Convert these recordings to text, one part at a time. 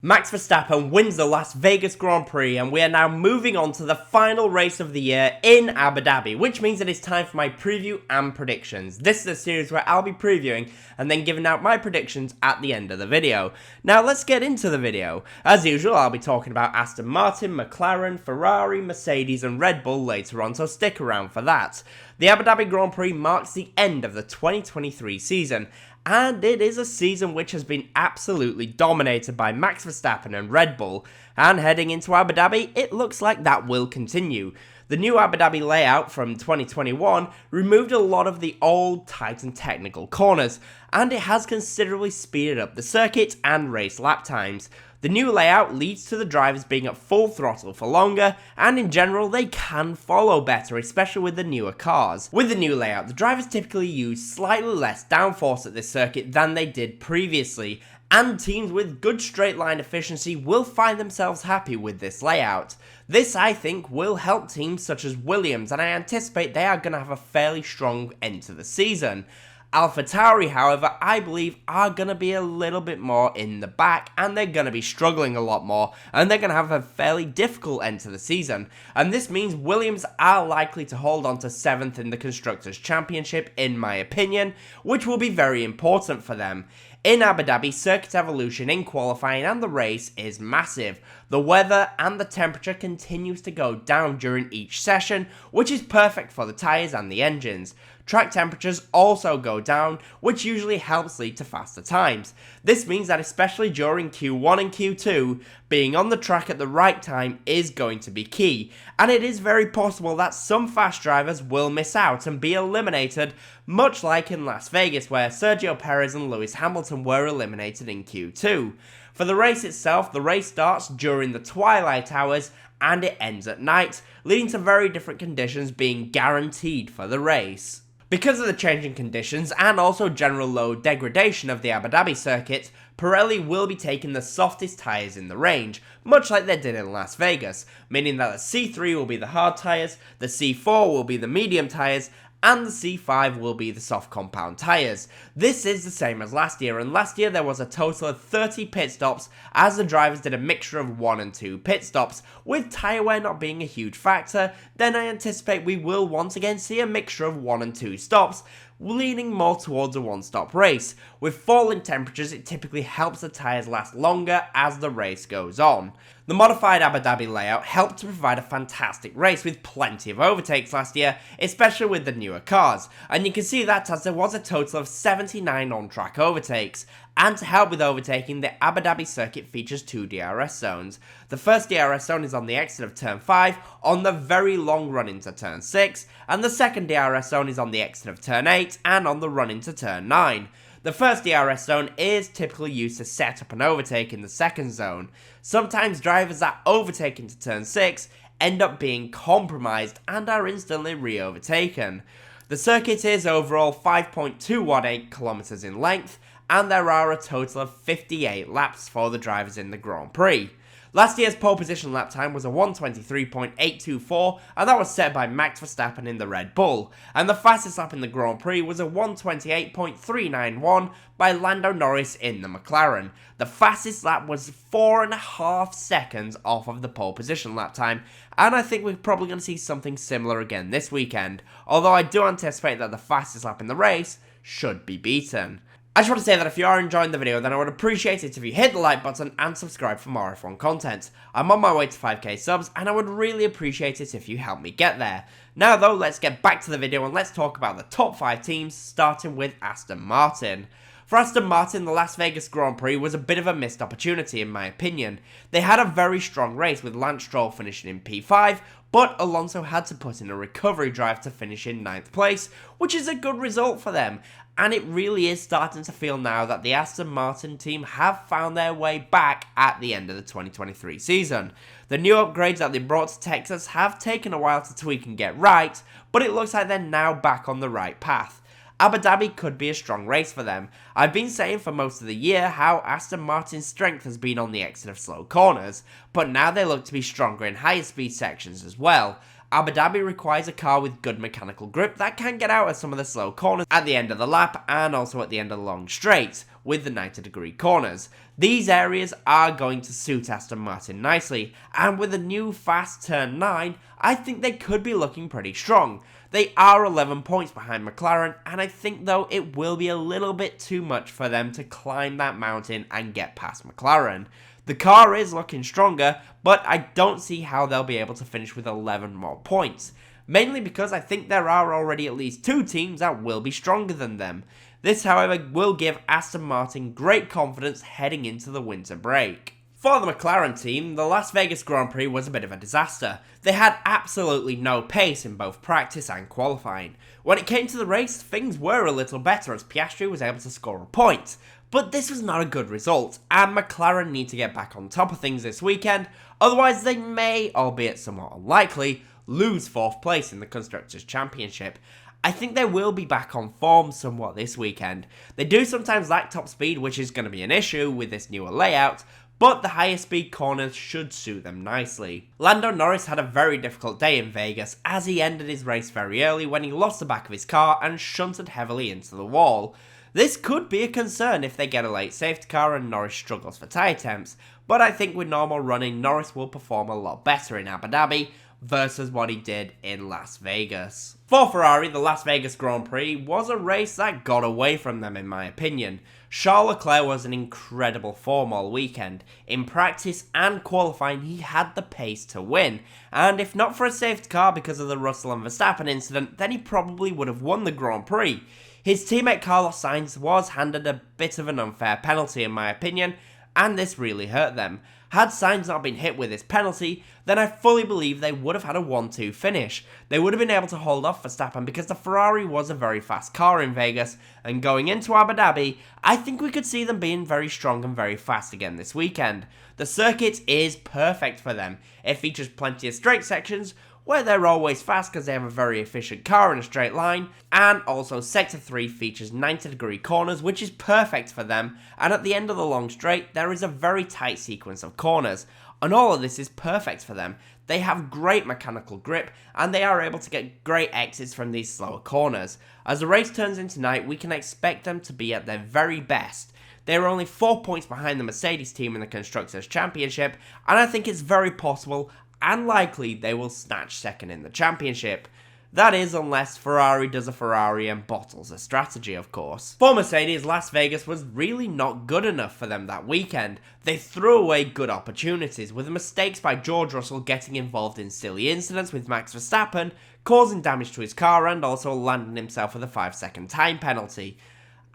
Max Verstappen wins the Las Vegas Grand Prix, and we are now moving on to the final race of the year in Abu Dhabi, which means it is time for my preview and predictions. This is a series where I'll be previewing and then giving out my predictions at the end of the video. Now let's get into the video. As usual, I'll be talking about Aston Martin, McLaren, Ferrari, Mercedes and Red Bull later on, so stick around for that. The Abu Dhabi Grand Prix marks the end of the 2023 season, and it is a season which has been absolutely dominated by Max Verstappen and Red Bull, and heading into Abu Dhabi, it looks like that will continue. The new Abu Dhabi layout from 2021 removed a lot of the old, tight and technical corners, and it has considerably speeded up the circuit and race lap times. The new layout leads to the drivers being at full throttle for longer, and in general they can follow better, especially with the newer cars. With the new layout, the drivers typically use slightly less downforce at this circuit than they did previously, and teams with good straight line efficiency will find themselves happy with this layout. This, I think, will help teams such as Williams, and I anticipate they are going to have a fairly strong end to the season. AlphaTauri, however, I believe are going to be a little bit more in the back, and they're going to be struggling a lot more, and they're going to have a fairly difficult end to the season. And this means Williams are likely to hold on to 7th in the Constructors' Championship, in my opinion, which will be very important for them. In Abu Dhabi, circuit evolution in qualifying and the race is massive. The weather and the temperature continues to go down during each session, which is perfect for the tyres and the engines. Track temperatures also go down, which usually helps lead to faster times. This means that especially during Q1 and Q2, being on the track at the right time is going to be key, and it is very possible that some fast drivers will miss out and be eliminated, much like in Las Vegas where Sergio Perez and Lewis Hamilton were eliminated in Q2. For the race itself, the race starts during the twilight hours and it ends at night, leading to very different conditions being guaranteed for the race. Because of the changing conditions and also general low degradation of the Abu Dhabi circuit, Pirelli will be taking the softest tyres in the range, much like they did in Las Vegas, meaning that the C3 will be the hard tyres, the C4 will be the medium tyres, and the C5 will be the soft compound tyres. This is the same as last year, and last year there was a total of 30 pit stops as the drivers did a mixture of 1 and 2 pit stops. With tyre wear not being a huge factor, then I anticipate we will once again see a mixture of 1 and 2 stops, leaning more towards a one-stop race. With falling temperatures, it typically helps the tyres last longer as the race goes on. The modified Abu Dhabi layout helped to provide a fantastic race with plenty of overtakes last year, especially with the newer cars, and you can see that as there was a total of 79 on-track overtakes. And to help with overtaking, the Abu Dhabi circuit features 2 DRS zones. The first DRS zone is on the exit of turn 5, on the very long run into turn 6, and the second DRS zone is on the exit of turn 8 and on the run into turn 9. The first DRS zone is typically used to set up an overtake in the second zone. Sometimes drivers that overtake into turn 6 end up being compromised and are instantly re-overtaken. The circuit is overall 5.218 kilometers in length, and there are a total of 58 laps for the drivers in the Grand Prix. Last year's pole position lap time was a 1:23.824, and that was set by Max Verstappen in the Red Bull, and the fastest lap in the Grand Prix was a 1:28.391 by Lando Norris in the McLaren. The fastest lap was 4.5 seconds off of the pole position lap time, and I think we're probably going to see something similar again this weekend, although I do anticipate that the fastest lap in the race should be beaten. I just want to say that if you are enjoying the video, then I would appreciate it if you hit the like button and subscribe for more F1 content. I'm on my way to 5k subs, and I would really appreciate it if you help me get there. Now though, let's get back to the video and let's talk about the top 5 teams, starting with Aston Martin. For Aston Martin, the Las Vegas Grand Prix was a bit of a missed opportunity in my opinion. They had a very strong race with Lance Stroll finishing in P5, but Alonso had to put in a recovery drive to finish in 9th place, which is a good result for them. And it really is starting to feel now that the Aston Martin team have found their way back at the end of the 2023 season. The new upgrades that they brought to Texas have taken a while to tweak and get right, but it looks like they're now back on the right path. Abu Dhabi could be a strong race for them. I've been saying for most of the year how Aston Martin's strength has been on the exit of slow corners, but now they look to be stronger in higher speed sections as well. Abu Dhabi requires a car with good mechanical grip that can get out of some of the slow corners at the end of the lap and also at the end of the long straights with the 90-degree corners. These areas are going to suit Aston Martin nicely, and with a new fast turn 9, I think they could be looking pretty strong. They are 11 points behind McLaren, and I think though it will be a little bit too much for them to climb that mountain and get past McLaren. The car is looking stronger, but I don't see how they'll be able to finish with 11 more points. Mainly because I think there are already at least 2 teams that will be stronger than them. This, however, will give Aston Martin great confidence heading into the winter break. For the McLaren team, the Las Vegas Grand Prix was a bit of a disaster. They had absolutely no pace in both practice and qualifying. When it came to the race, things were a little better as Piastri was able to score a point. But this was not a good result, and McLaren need to get back on top of things this weekend, otherwise they may, albeit somewhat unlikely, lose 4th place in the Constructors' Championship. I think they will be back on form somewhat this weekend. They do sometimes lack top speed, which is going to be an issue with this newer layout, but the higher speed corners should suit them nicely. Lando Norris had a very difficult day in Vegas as he ended his race very early when he lost the back of his car and shunted heavily into the wall. This could be a concern if they get a late safety car and Norris struggles for tyre temps, but I think with normal running, Norris will perform a lot better in Abu Dhabi versus what he did in Las Vegas. For Ferrari, the Las Vegas Grand Prix was a race that got away from them in my opinion. Charles Leclerc was in incredible form all weekend. In practice and qualifying, he had the pace to win, and if not for a safety car because of the Russell and Verstappen incident, then he probably would have won the Grand Prix. His teammate Carlos Sainz was handed a bit of an unfair penalty in my opinion, and this really hurt them. Had Sainz not been hit with this penalty, then I fully believe they would have had a 1-2 finish. They would have been able to hold off Verstappen because the Ferrari was a very fast car in Vegas, and going into Abu Dhabi, I think we could see them being very strong and very fast again this weekend. The circuit is perfect for them. It features plenty of straight sections, where they're always fast because they have a very efficient car in a straight line, and also Sector 3 features 90-degree corners, which is perfect for them, and at the end of the long straight, there is a very tight sequence of corners, and all of this is perfect for them. They have great mechanical grip, and they are able to get great exits from these slower corners. As the race turns into night, we can expect them to be at their very best. They are only 4 points behind the Mercedes team in the Constructors' Championship, and I think it's very possible and likely they will snatch second in the championship. That is, unless Ferrari does a Ferrari and bottles a strategy, of course. For Mercedes, Las Vegas was really not good enough for them that weekend. They threw away good opportunities, with mistakes by George Russell getting involved in silly incidents with Max Verstappen, causing damage to his car and also landing himself with a 5-second time penalty.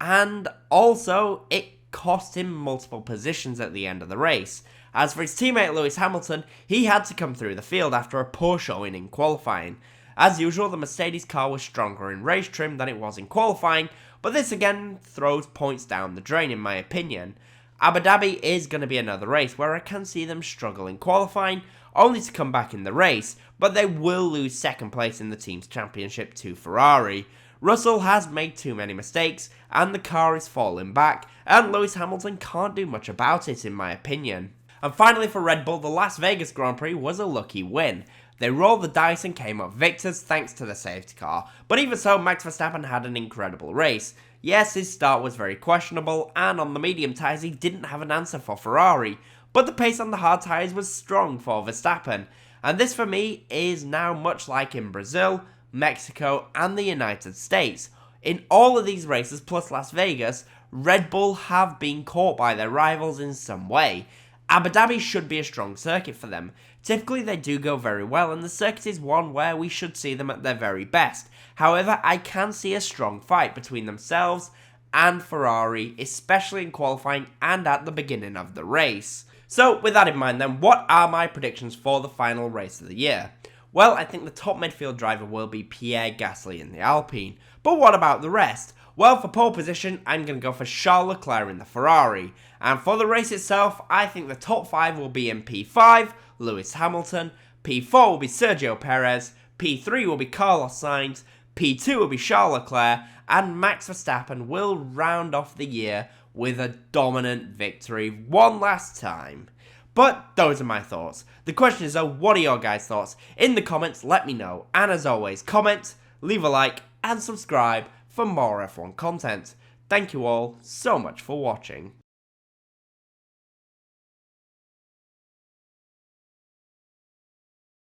And also, it cost him multiple positions at the end of the race. As for his teammate Lewis Hamilton, he had to come through the field after a poor showing in qualifying. As usual, the Mercedes car was stronger in race trim than it was in qualifying, but this again throws points down the drain in my opinion. Abu Dhabi is going to be another race where I can see them struggle in qualifying, only to come back in the race, but they will lose second place in the team's championship to Ferrari. Russell has made too many mistakes, and the car is falling back, and Lewis Hamilton can't do much about it in my opinion. And finally for Red Bull, the Las Vegas Grand Prix was a lucky win. They rolled the dice and came up victors thanks to the safety car, but even so, Max Verstappen had an incredible race. Yes, his start was very questionable, and on the medium tyres he didn't have an answer for Ferrari, but the pace on the hard tyres was strong for Verstappen, and this for me is now much like in Brazil, Mexico and the United States. In all of these races plus Las Vegas, Red Bull have been caught by their rivals in some way. Abu Dhabi should be a strong circuit for them. Typically they do go very well, and the circuit is one where we should see them at their very best. However, I can see a strong fight between themselves and Ferrari, especially in qualifying and at the beginning of the race. So with that in mind then, what are my predictions for the final race of the year? Well, I think the top midfield driver will be Pierre Gasly in the Alpine. But what about the rest? Well, for pole position, I'm going to go for Charles Leclerc in the Ferrari. And for the race itself, I think the top 5 will be in P5, Lewis Hamilton, P4 will be Sergio Perez, P3 will be Carlos Sainz, P2 will be Charles Leclerc, and Max Verstappen will round off the year with a dominant victory one last time. But those are my thoughts. The question is though, what are your guys' thoughts? In the comments, let me know. And as always, comment, leave a like, and subscribe for more F1 content. Thank you all so much for watching.